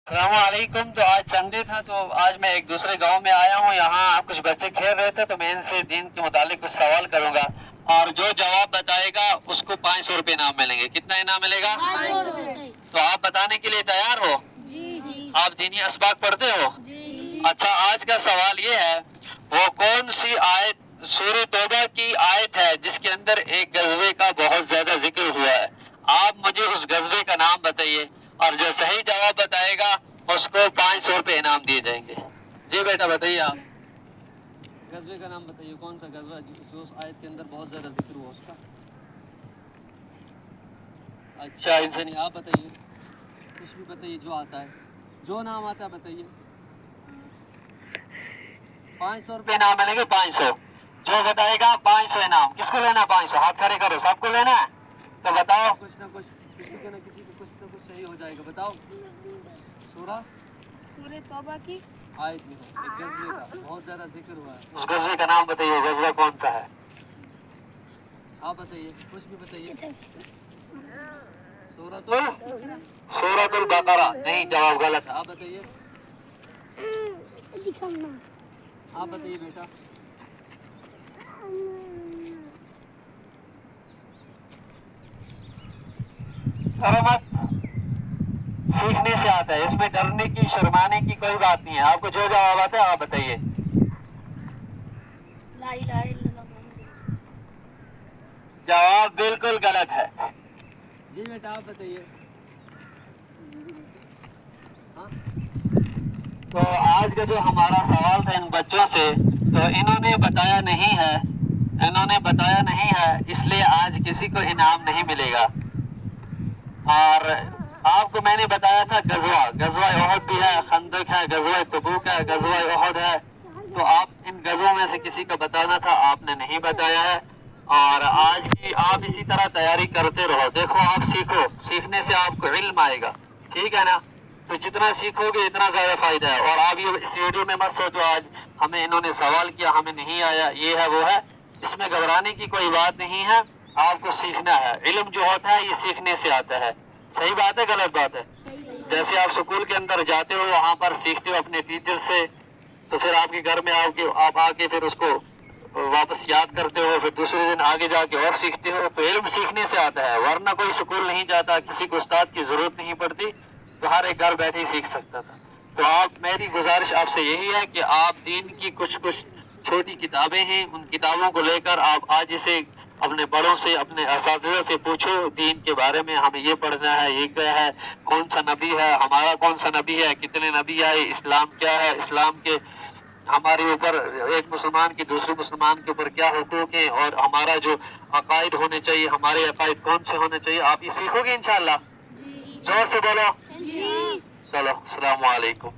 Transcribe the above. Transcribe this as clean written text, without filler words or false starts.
अस्सलामुअलैकुम। तो आज संडे था, तो आज मैं एक दूसरे गांव में आया हूं। यहाँ कुछ बच्चे खेल रहे थे, तो मैं इनसे दीन के मुतालिक कुछ सवाल करूंगा और जो जवाब बताएगा उसको 500 रुपये इनाम मिलेंगे। कितना इनाम मिलेगा? 500। तो आप बताने के लिए तैयार हो? जी। आप दीनी असबाक पढ़ते हो? जी। अच्छा, आज का सवाल ये है, वो कौन सी आयत सूरह तौबा की आयत है जिसके अंदर एक गजवे का बहुत ज्यादा जिक्र हुआ है? आप मुझे उस गजवे का नाम बताइए और जो सही जवाब बताएगा उसको 500 रुपये इनाम दिए जाएंगे। जी बेटा बताइए, आप गजवे का नाम बताइए। कौन सा गजवा जो उस आयत के अंदर बहुत ज्यादा जिक्र हुआ उसका? अच्छा, इनसे नहीं, आप बताइए, कुछ भी बताइए जो आता है, जो नाम आता है बताइए। 500 रुपये इनाम मिलेंगे। 500 जो बताएगा 500 इनाम। किसको लेना 500? हाथ खड़े करो, सबको लेना है। तो बताओ, कुछ ना कुछ किसी के ना किसी को कुछ ना कुछ सही हो जाएगा। बताओ। सूरह तौबा की आयत में एक गजवे का बहुत ज्यादा जिक्र हुआ है, उस गजवे का नाम बताइए। गजवा कौन सा है? आप बताइए, कुछ भी बताइए। सूरतुल बकरा नहीं, जवाब गलत है। आप बताइए, आप बताइए बेटा। डरो मत, सीखने से आता है, इसमें डरने की शर्माने की कोई बात नहीं है। आपको जो जवाब आता है आप बताइए। ला इलाहा इल्लल्लाह मुहम्मद रसूलुल्लाह। जवाब बिल्कुल गलत है। जी बेटा, आप बताइए। हाँ? तो आज का जो हमारा सवाल था इन बच्चों से, तो इन्होंने बताया नहीं है, इसलिए आज किसी को इनाम नहीं मिलेगा। और आपको मैंने बताया था गजवा ओहद भी है, खंदक है, गजवा तबूक है, गजवा ओहद है। तो आप इन गजवों में से किसी को बताना था, आपने नहीं बताया है। और आज की आप इसी तरह तैयारी करते रहो। देखो, आप सीखो, सीखने से आपको इल्म आएगा, ठीक है ना? तो जितना सीखोगे इतना ज्यादा फायदा है। और आप ये इस वीडियो में मत सोचो आज हमें इन्होंने सवाल किया हमें नहीं आया, ये है वो है, इसमें घबराने की कोई बात नहीं है। आपको सीखना है। इल्म जो होता है ये सीखने से आता है। सही बात है, गलत बात है? जैसे आप स्कूल के अंदर जाते हो, वहां पर सीखते हो अपने टीचर से, तो फिर आपके घर में आप आके फिर उसको वापस याद करते हो, फिर दूसरे दिन आगे जाके और सीखते हो। तो इल्म सीखने से आता है, वरना कोई स्कूल नहीं जाता, किसी को उस्ताद की जरूरत नहीं पड़ती, तो हर एक घर बैठे ही सीख सकता था। तो आप, मेरी गुजारिश आपसे यही है कि आप दीन की कुछ छोटी किताबें हैं, उन किताबों को लेकर आप आज इसे अपने बड़ों से, अपने असातिज़ा से पूछो दीन के बारे में, हमें ये पढ़ना है, ये क्या है, कौन सा नबी है, हमारा कौन सा नबी है, कितने नबी आए, इस्लाम क्या है, इस्लाम के हमारे ऊपर, एक मुसलमान की दूसरे मुसलमान के ऊपर क्या हुकूक है, और हमारा जो अकायद होने चाहिए, हमारे अकायद कौन से होने चाहिए, आप ये सीखोगे इंशाअल्लाह। जोर से बोलो। जी। चलो, अस्सलाम वालेकुम।